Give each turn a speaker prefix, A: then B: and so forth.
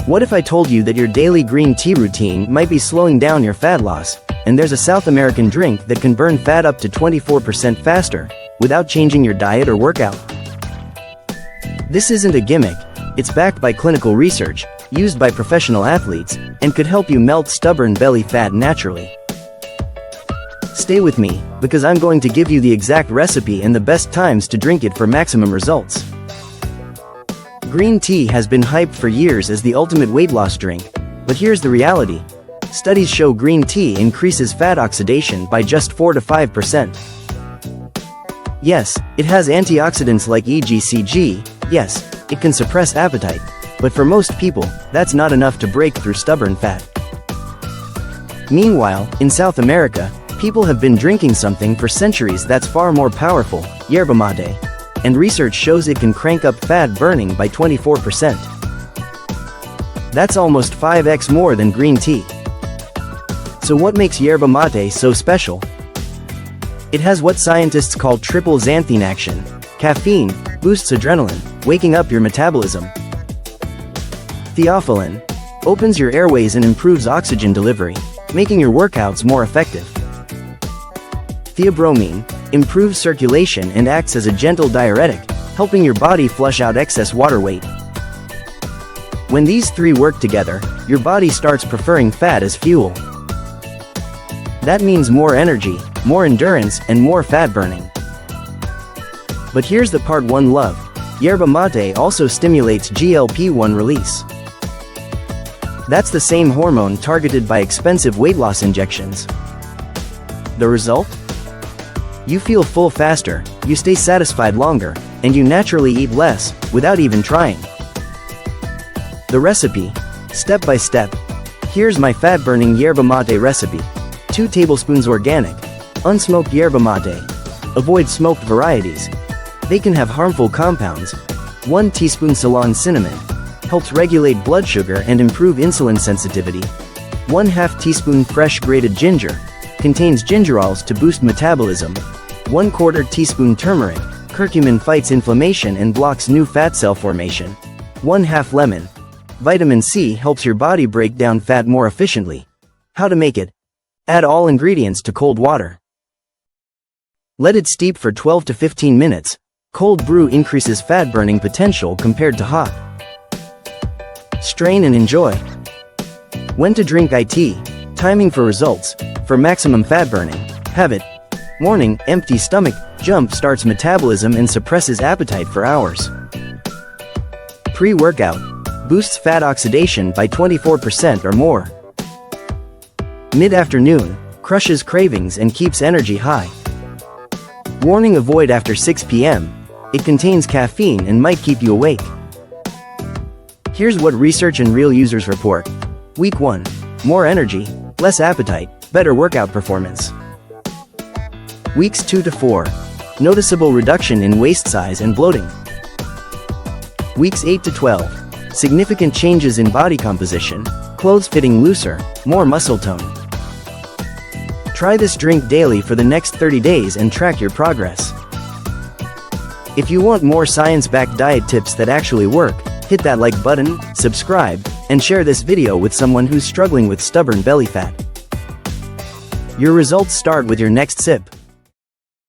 A: What if I told you that your daily green tea routine might be slowing down your fat loss, and there's a South American drink that can burn fat up to 24% faster, without changing your diet or workout? This isn't a gimmick, it's backed by clinical research, used by professional athletes, and could help you melt stubborn belly fat naturally. Stay with me, because I'm going to give you the exact recipe and the best times to drink it for maximum results. Green tea has been hyped for years as the ultimate weight loss drink, but here's the reality. Studies show green tea increases fat oxidation by just 4 to 5%. Yes, it has antioxidants like EGCG, yes, it can suppress appetite, but for most people, that's not enough to break through stubborn fat. Meanwhile, in South America, people have been drinking something for centuries that's far more powerful, Yerba Mate, and research shows it can crank up fat burning by 24%. That's almost 5x more than green tea. So what makes Yerba Mate so special? It has what scientists call triple xanthine action. Caffeine boosts adrenaline, waking up your metabolism. Theophylline opens your airways and improves oxygen delivery, making your workouts more effective. Theobromine improves circulation and acts as a gentle diuretic, helping your body flush out excess water weight. When these three work together, your body starts preferring fat as fuel. That means more energy, more endurance, and more fat burning. But here's the part one love. Yerba Mate also stimulates GLP-1 release. That's the same hormone targeted by expensive weight loss injections. The result? You feel full faster, you stay satisfied longer, and you naturally eat less, without even trying. The recipe? Step by step. Here's my fat-burning Yerba Mate recipe. 2 tablespoons organic, unsmoked Yerba Mate. Avoid smoked varieties. They can have harmful compounds. 1 teaspoon Ceylon cinnamon. Helps regulate blood sugar and improve insulin sensitivity. 1/2 teaspoon fresh grated ginger. Contains gingerols to boost metabolism. 1/4 teaspoon turmeric. Curcumin fights inflammation and blocks new fat cell formation. 1/2 lemon. Vitamin C helps your body break down fat more efficiently. How to make it? Add all ingredients to cold water. Let it steep for 12 to 15 minutes. Cold brew increases fat burning potential compared to hot. Strain and enjoy. When to drink IT? Timing for results. For maximum fat burning. Habit. Morning, empty stomach, jump starts metabolism and suppresses appetite for hours. Pre-workout. Boosts fat oxidation by 24% or more. Mid-afternoon. Crushes cravings and keeps energy high. Warning: avoid after 6 p.m. It contains caffeine and might keep you awake. Here's what research and real users report. Week 1. More energy, less appetite, better workout performance. Weeks 2 to 4. Noticeable reduction in waist size and bloating. Weeks 8 to 12. Significant changes in body composition, clothes fitting looser, more muscle tone. Try this drink daily for the next 30 days and track your progress. If you want more science-backed diet tips that actually work, hit that like button, subscribe, and share this video with someone who's struggling with stubborn belly fat. Your results start with your next sip.